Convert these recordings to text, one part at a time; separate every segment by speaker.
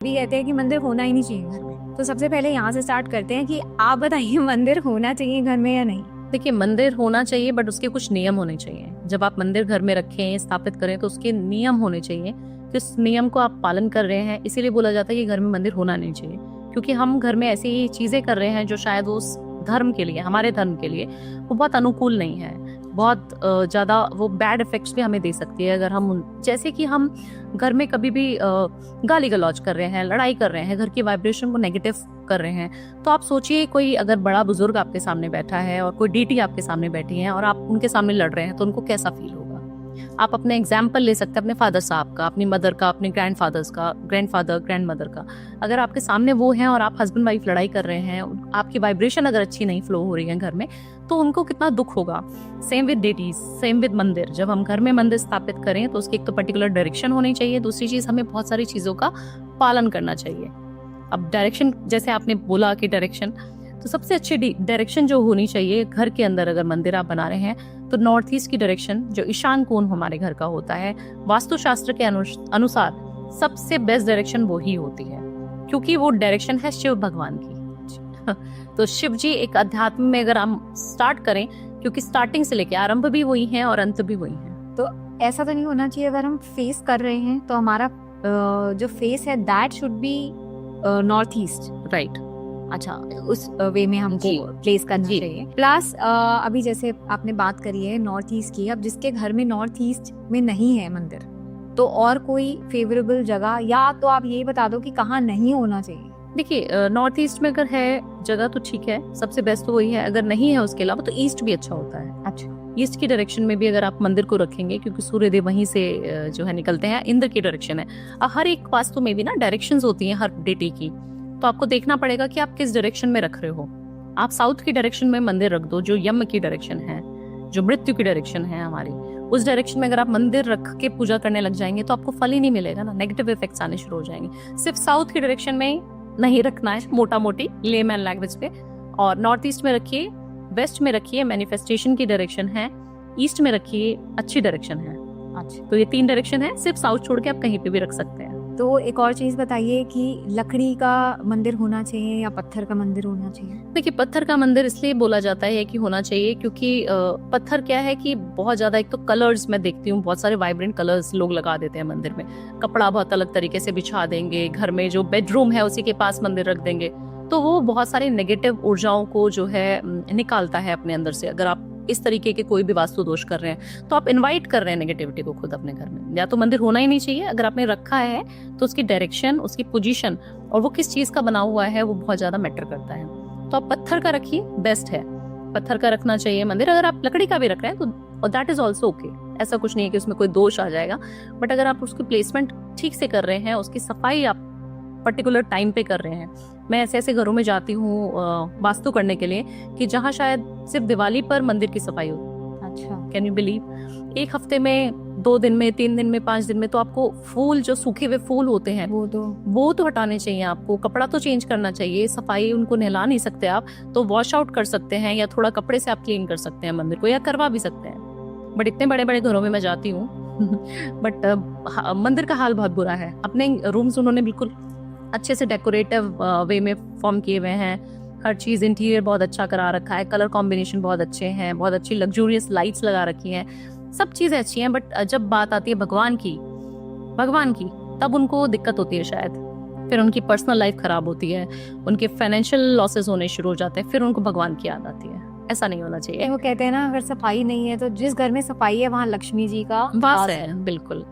Speaker 1: भी कहते हैं कि मंदिर होना ही नहीं चाहिए घर में। तो सबसे पहले यहाँ से स्टार्ट करते हैं कि आप बताइए मंदिर होना चाहिए घर में या नहीं।
Speaker 2: देखिए, मंदिर होना चाहिए बट उसके कुछ नियम होने चाहिए। जब आप मंदिर घर में रखें, स्थापित करें, तो उसके नियम होने चाहिए। जिस नियम को आप पालन कर रहे हैं, इसीलिए बोला जाता है कि घर में मंदिर होना नहीं चाहिए, क्योंकि हम घर में ऐसी चीजें कर रहे हैं जो शायद उस धर्म के लिए, हमारे धर्म के लिए वो बहुत अनुकूल नहीं है। बहुत ज्यादा वो बैड इफेक्ट्स भी हमें दे सकती है अगर हम जैसे कि हम घर में कभी भी गाली गलौज कर रहे हैं, लड़ाई कर रहे हैं, घर की वाइब्रेशन को नेगेटिव कर रहे हैं। तो आप सोचिए, कोई अगर बड़ा बुजुर्ग आपके सामने बैठा है और कोई डीटी आपके सामने बैठी है और आप उनके सामने लड़ रहे हैं, तो उनको कैसा फील होगा। आप अपने एग्जाम्पल ले सकते हैं अपने फादर साहब का, अपनी मदर का, अपने ग्रैंडफादर्स का, ग्रैंडफादर, ग्रैंडमदर का। अगर आपके सामने वो हैं और आप हस्बैंड वाइफ लड़ाई कर रहे हैं, आपकी वाइब्रेशन अगर अच्छी नहीं फ्लो हो रही है घर में, तो उनको कितना दुख होगा। Same with deities, same with मंदिर। जब हम घर में मंदिर स्थापित करें तो उसकी एक तो पर्टिकुलर डायरेक्शन होनी चाहिए, दूसरी चीज हमें बहुत सारी चीजों का पालन करना चाहिए। अब डायरेक्शन, जैसे आपने बोला कि डायरेक्शन, तो सबसे अच्छी डायरेक्शन जो होनी चाहिए घर के अंदर, अगर मंदिर आप बना रहे हैं तो नॉर्थ ईस्ट की डायरेक्शन, जो ईशान कोण हमारे घर का होता है, वास्तुशास्त्र के अनुसार सबसे बेस्ट डायरेक्शन वो ही होती है, क्योंकि वो डायरेक्शन है शिव भगवान की। तो शिव जी एक अध्यात्म में अगर हम स्टार्ट करें, क्योंकि स्टार्टिंग से लेके आरंभ भी वही है और अंत भी वही है।
Speaker 1: तो ऐसा तो नहीं होना चाहिए अगर हम फेस कर रहे हैं तो हमारा जो फेस है that should be north east,
Speaker 2: right.
Speaker 1: अच्छा, उस वे में हमको प्लेस करना चाहिए। प्लस अभी जैसे आपने बात करी है नॉर्थ ईस्ट की, अब जिसके घर में नॉर्थ ईस्ट में नहीं है मंदिर, तो और कोई फेवरेबल जगह, या तो आप ये बता दो कि कहाँ नहीं होना चाहिए।
Speaker 2: देखिए, नॉर्थ ईस्ट में अगर है जगह तो ठीक है, सबसे बेस्ट तो वही है। अगर नहीं है उसके अलावा तो ईस्ट भी अच्छा होता है।
Speaker 1: अच्छा,
Speaker 2: ईस्ट की डायरेक्शन में भी अगर आप मंदिर को रखेंगे, क्योंकि सूर्यदेव वहीं से जो है निकलते हैं, इंद्र की डायरेक्शन है। हर एक वास्तु में भी ना डायरेक्शंस होती हैं हर डेटी की, तो आपको देखना पड़ेगा कि आप किस डायरेक्शन में रख रहे हो। आप साउथ की डायरेक्शन में मंदिर रख दो, जो यम की डायरेक्शन है, जो मृत्यु की डायरेक्शन है हमारी, उस डायरेक्शन में अगर आप मंदिर रख के पूजा करने लग जाएंगे तो आपको फल ही नहीं मिलेगा ना, नेगेटिव इफेक्ट्स आने शुरू हो जाएंगे। सिर्फ साउथ की डायरेक्शन में नहीं रखना है, मोटा मोटी लेमैन लैंग्वेज पे। और नॉर्थ ईस्ट में रखिए, वेस्ट में रखिए, मैनिफेस्टेशन की डायरेक्शन है, ईस्ट में रखिए, अच्छी डायरेक्शन है।
Speaker 1: अच्छा,
Speaker 2: तो ये 3 डायरेक्शन है, सिर्फ साउथ छोड़ के आप कहीं पे भी रख सकते हैं।
Speaker 1: तो एक और चीज बताइए कि लकड़ी का मंदिर होना चाहिए या पत्थर का मंदिर होना चाहिए।
Speaker 2: देखिए, पत्थर का मंदिर इसलिए बोला जाता है कि होना चाहिए क्योंकि पत्थर क्या है कि बहुत ज्यादा, एक तो कलर्स मैं देखती हूँ, बहुत सारे वाइब्रेंट कलर्स लोग लगा देते हैं मंदिर में। कपड़ा बहुत अलग तरीके से बिछा देंगे, घर में जो बेडरूम है उसी के पास मंदिर रख देंगे, तो वो बहुत सारी नेगेटिव ऊर्जाओं को जो है निकालता है अपने अंदर से। अगर आप इस तरीके के कोई भी वास्तु दोष कर रहे हैं तो आप इनवाइट कर रहे हैं नेगेटिविटी को खुद अपने घर में। या तो मंदिर होना ही नहीं चाहिए, अगर आपने रखा है तो उसकी डायरेक्शन, उसकी पोजीशन और वो किस चीज का बना हुआ है वो बहुत ज्यादा मैटर करता है। तो आप पत्थर का रखिए, बेस्ट है, पत्थर का रखना चाहिए मंदिर। अगर आप लकड़ी का भी रख रहे हैं तो दैट इज ऑल्सो ओके, ऐसा कुछ नहीं है कि उसमें कोई दोष आ जाएगा। बट अगर आप उसकी प्लेसमेंट ठीक से कर रहे हैं, उसकी सफाई आप पर्टिकुलर टाइम पे कर रहे हैं। मैं ऐसे ऐसे घरों में जाती हूँ वास्तु करने के लिए कि जहाँ शायद सिर्फ दिवाली पर मंदिर की सफाई हो।
Speaker 1: अच्छा,
Speaker 2: कैन यू बिलीव, एक हफ्ते में, 2 दिन में, 3 दिन में, 5 दिन में, तो आपको फूल, जो सूखे हुए फूल होते हैं वो तो हटाने चाहिए आपको, कपड़ा तो चेंज करना चाहिए, सफाई उनको नहला नहीं सकते आप, तो वॉश आउट कर सकते हैं या थोड़ा कपड़े से आप क्लीन कर सकते हैं मंदिर को, या करवा भी सकते हैं। बट इतने बड़े बड़े घरों में मैं जाती हूँ बट मंदिर का हाल बहुत बुरा है। अपने रूम्स उन्होंने बिल्कुल अच्छे से डेकोरेटिव वे में फॉर्म किए हुए हैं, हर चीज इंटीरियर बहुत अच्छा करा रखा है, कलर कॉम्बिनेशन बहुत अच्छे हैं, बहुत अच्छी लग्जूरियस लाइट्स लगा रखी हैं, सब चीजें अच्छी हैं। बट जब बात आती है भगवान की, तब उनको दिक्कत होती है शायद। फिर उनकी पर्सनल लाइफ खराब होती है, उनके फाइनेंशियल लॉसेस होने शुरू हो जाते हैं, फिर उनको भगवान की याद आती है। ऐसा नहीं होना चाहिए।
Speaker 1: वो कहते हैं ना, अगर सफाई नहीं है तो जिस घर में सफाई है वहाँ लक्ष्मी जी का
Speaker 2: वास है। बिल्कुल,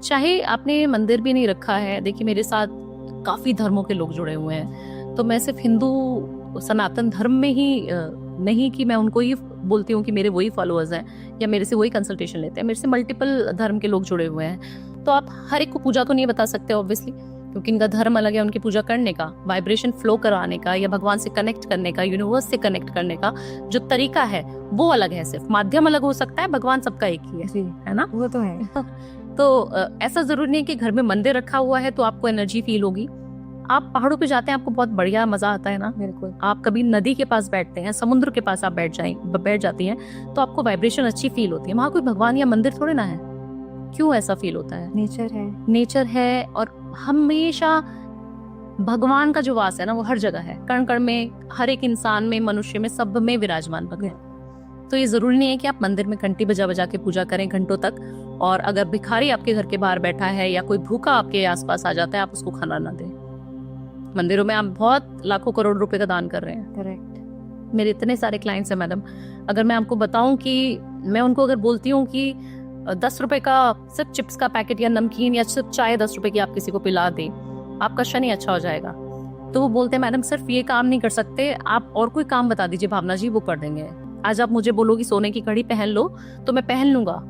Speaker 2: चाहे आपने मंदिर भी नहीं रखा है। देखिए, मेरे साथ काफी धर्मों के लोग जुड़े हुए हैं, तो मैं सिर्फ हिंदू सनातन धर्म में ही नहीं कि मैं उनको ही बोलती हूँ कि मेरे वही फॉलोअर्स हैं या मेरे से वही कंसल्टेशन लेते हैं। मेरे से मल्टीपल धर्म के लोग जुड़े हुए हैं, तो आप हर एक को पूजा तो नहीं बता सकते ऑब्वियसली, क्योंकि इनका धर्म अलग है। उनकी पूजा करने का, वाइब्रेशन फ्लो कराने का या भगवान से कनेक्ट करने का, यूनिवर्स से कनेक्ट करने का जो तरीका है वो अलग है, सिर्फ माध्यम अलग हो सकता है, भगवान सबका एक ही है ना।
Speaker 1: वो तो है।
Speaker 2: तो ऐसा जरूरी नहीं कि घर में मंदिर रखा हुआ है तो आपको एनर्जी फील होगी। आप पहाड़ों पे जाते हैं, आपको बहुत बढ़िया मजा आता है ना।
Speaker 1: बिल्कुल।
Speaker 2: आप कभी नदी के पास बैठते हैं, समुद्र के पास आप बैठ जाती हैं, तो आपको वाइब्रेशन अच्छी फील होती है। वहाँ कोई भगवान या मंदिर थोड़े ना है, क्यों ऐसा फील होता है?
Speaker 1: नेचर है।
Speaker 2: नेचर है, और हमेशा भगवान का जो वास है ना वो हर जगह है, कण कण में, हर एक इंसान में, मनुष्य में, सब में विराजमान भगवान। तो ये जरूरी नहीं है कि आप मंदिर में घंटी बजा बजा के पूजा करें घंटों तक, और अगर भिखारी आपके घर के बाहर बैठा है या कोई भूखा आपके आसपास आ जाता है, आप उसको खाना ना दें। मंदिरों में आप बहुत लाखों करोड़ रुपए का दान कर रहे हैं।
Speaker 1: करेक्ट।
Speaker 2: मेरे इतने सारे क्लाइंट्स हैं मैडम, अगर मैं आपको बताऊं कि मैं उनको अगर बोलती हूँ कि 10 रुपए का सिर्फ चिप्स का पैकेट या नमकीन या सिर्फ चाय 10 रुपए की आप किसी को पिला दें, आपका शनि अच्छा हो जाएगा, तो वो बोलते हैं मैडम सिर्फ ये काम नहीं कर सकते, आप और कोई काम बता दीजिए भावना जी, वो कर देंगे। आज आप मुझे बोलोगी सोने की कड़ी पहन लो तो मैं पहन लूंगा।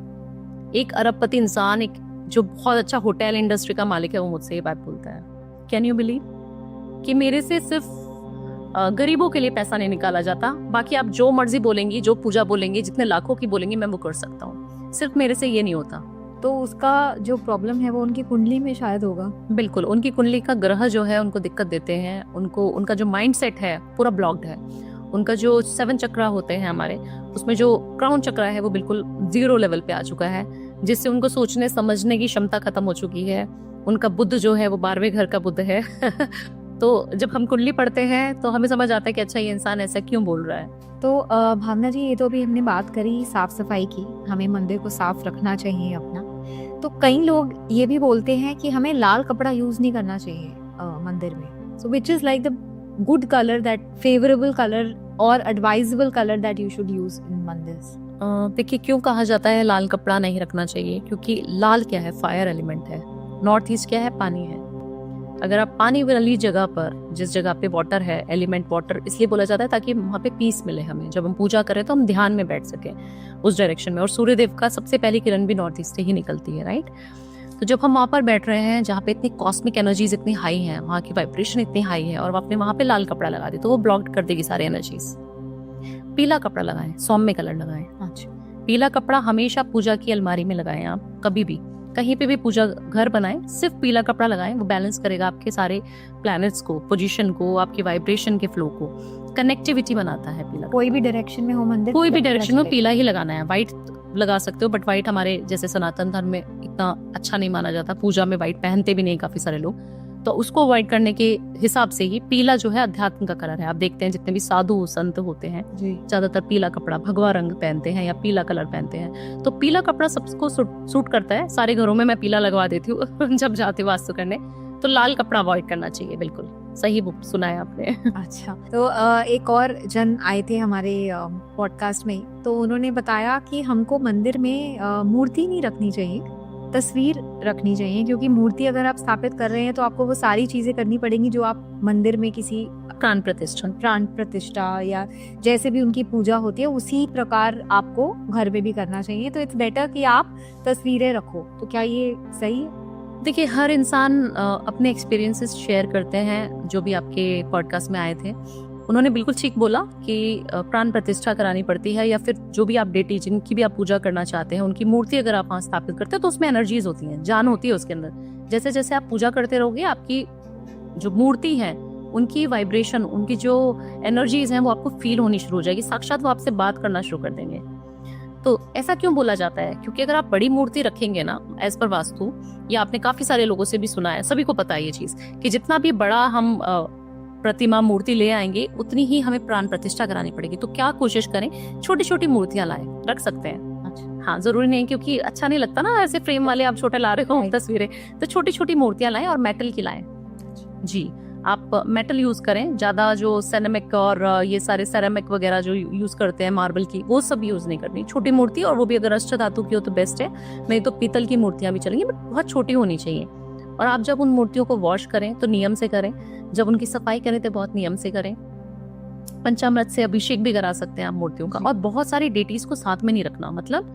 Speaker 2: एक अरबपति इंसान, एक जो बहुत अच्छा होटल इंडस्ट्री का मालिक है, वो मुझसे ये बात बोलता है। कैन यू बिलीव कि मेरे से सिर्फ गरीबों के लिए पैसा नहीं निकाला जाता, बाकी आप जो मर्जी बोलेंगी, जो पूजा बोलेंगी, जितने लाखों की बोलेंगी, मैं वो कर सकता हूँ, सिर्फ मेरे से ये नहीं होता।
Speaker 1: तो उसका जो प्रॉब्लम है वो उनकी कुंडली में शायद होगा।
Speaker 2: बिल्कुल, उनकी कुंडली का ग्रह जो है उनको दिक्कत देते हैं, उनको उनका जो माइंड सेट है पूरा ब्लॉक्ड है। उनका जो 7 चक्रा होते हैं हमारे, उसमें जो क्राउन चक्रा है वो बिल्कुल 0 लेवल पे आ चुका है, जिससे उनको सोचने समझने की क्षमता खत्म हो चुकी है। उनका बुद्ध जो है वो 12वें घर का बुद्ध है तो जब हम कुंडली पढ़ते हैं तो हमें समझ आता है कि अच्छा ये इंसान ऐसा क्यों बोल रहा है।
Speaker 1: तो भावना जी, ये तो अभी हमने बात करी साफ सफाई की, हमें मंदिर को साफ रखना चाहिए अपना। तो कई लोग ये भी बोलते हैं कि हमें लाल कपड़ा यूज नहीं करना चाहिए मंदिर में। So which is like the good colour, that favourable colour और advisable colour that you should use in mandirs.
Speaker 2: देखिए क्यों कहा जाता है लाल कपड़ा नहीं रखना चाहिए, क्योंकि लाल क्या है, फायर एलिमेंट है। नॉर्थ ईस्ट क्या है, पानी है। अगर आप पानी वाली जगह पर, जिस जगह पे वाटर है, एलिमेंट वाटर इसलिए बोला जाता है ताकि वहाँ पे पीस मिले हमें। जब हम पूजा करें तो हम ध्यान में बैठ सके उस डायरेक्शन में, और सूर्यदेव का सबसे पहली किरण भी नॉर्थ ईस्ट से ही निकलती है, राइट। तो जब हम वहाँ पर बैठ रहे हैं जहाँ पे इतनी कॉस्मिक एनर्जीज इतनी हाई है, वहाँ की वाइब्रेशन इतनी हाई है, और आपने वहाँ पे लाल कपड़ा लगा दी तो वो ब्लॉक कर देगी सारी एनर्जीज। पीला कपड़ा लगाएं, सौम्य कलर लगाएं।
Speaker 1: अच्छा,
Speaker 2: पीला कपड़ा हमेशा पूजा की अलमारी में लगाएं। आप कभी भी कहीं पे भी पूजा घर बनाएं, सिर्फ पीला कपड़ा लगाएं, वो बैलेंस करेगा आपके सारे प्लैनेट्स को, पोजीशन को, आपकी वाइब्रेशन के फ्लो को, कनेक्टिविटी बनाता है पीला।
Speaker 1: कोई भी डायरेक्शन में हो मंदिर,
Speaker 2: कोई भी डायरेक्शन में पीला ही लगाना है। व्हाइट लगा सकते हो, बट व्हाइट हमारे जैसे सनातन धर्म में इतना अच्छा नहीं माना जाता, पूजा में व्हाइट पहनते भी नहीं काफी सारे लोग, तो उसको अवॉइड करने के हिसाब से ही पीला जो है अध्यात्म का कलर है। आप देखते हैं जितने भी साधु संत होते हैं ज्यादातर पीला कपड़ा, भगवा रंग पहनते हैं या पीला कलर पहनते हैं। तो पीला कपड़ा सबको सूट करता है। सारे घरों में मैं पीला लगवा देती हूँ जब जाती हूँ वास्तु करने। तो लाल कपड़ा अवॉइड करना चाहिए, बिल्कुल सही सुना है आपने।
Speaker 1: अच्छा, तो एक और जन आए थे हमारे पॉडकास्ट में, तो उन्होंने बताया कि हमको मंदिर में मूर्ति नहीं रखनी चाहिए, तस्वीर रखनी चाहिए, क्योंकि मूर्ति अगर आप स्थापित कर रहे हैं तो आपको वो सारी चीजें करनी पड़ेंगी जो आप मंदिर में किसी
Speaker 2: प्राण प्रतिष्ठा
Speaker 1: या जैसे भी उनकी पूजा होती है उसी प्रकार आपको घर में भी करना चाहिए। तो इट्स बेटर कि आप तस्वीरें रखो। तो क्या ये सही है?
Speaker 2: देखिए हर इंसान अपने एक्सपीरियंसेस शेयर करते हैं। जो भी आपके पॉडकास्ट में आए थे उन्होंने बिल्कुल ठीक बोला कि प्राण प्रतिष्ठा करानी पड़ती है, या फिर जो भी आप डेटी जिनकी भी आप पूजा करना चाहते हैं उनकी मूर्ति अगर आप वहाँ स्थापित करते हैं तो उसमें एनर्जीज होती हैं, जान होती है उसके अंदर। जैसे जैसे आप पूजा करते रहोगे आपकी जो मूर्ति है उनकी वाइब्रेशन, उनकी जो एनर्जीज हैं वो आपको फील होनी शुरू हो जाएगी, साक्षात वो आपसे बात करना शुरू कर देंगे। तो ऐसा क्यों बोला जाता है? क्योंकि अगर आप बड़ी मूर्ति रखेंगे ना, एज पर वास्तु, या आपने काफी सारे लोगों से भी सुना है, सभी को पता है ये चीज कि जितना भी बड़ा हम प्रतिमा मूर्ति ले आएंगे उतनी ही हमें प्राण प्रतिष्ठा करानी पड़ेगी। तो क्या कोशिश करें, छोटी छोटी मूर्तियां लाएं, रख सकते हैं। अच्छा, हाँ जरूरी नहीं, क्योंकि अच्छा नहीं लगता ना ऐसे फ्रेम वाले आप छोटे ला रहे हो तस्वीरें, तो छोटी छोटी मूर्तियां लाएं और मेटल की लाएं। जी, आप मेटल यूज करें, ज्यादा जो सेरेमिक और ये सारे सेरेमिक वगैरह जो यूज करते हैं मार्बल की, वो सब यूज नहीं करनी। छोटी मूर्ति, और वो भी अगर अष्ट धातु की हो तो बेस्ट है, नहीं तो पीतल की मूर्तियां भी चलेंगी, बट बहुत छोटी होनी चाहिए। और आप जब उन मूर्तियों को वॉश करें तो नियम से करें, जब उनकी सफाई करें तो बहुत नियम से करें। पंचामृत से अभिषेक भी करा सकते हैं आप मूर्तियों का। और बहुत सारी डेटीज को साथ में नहीं रखना, मतलब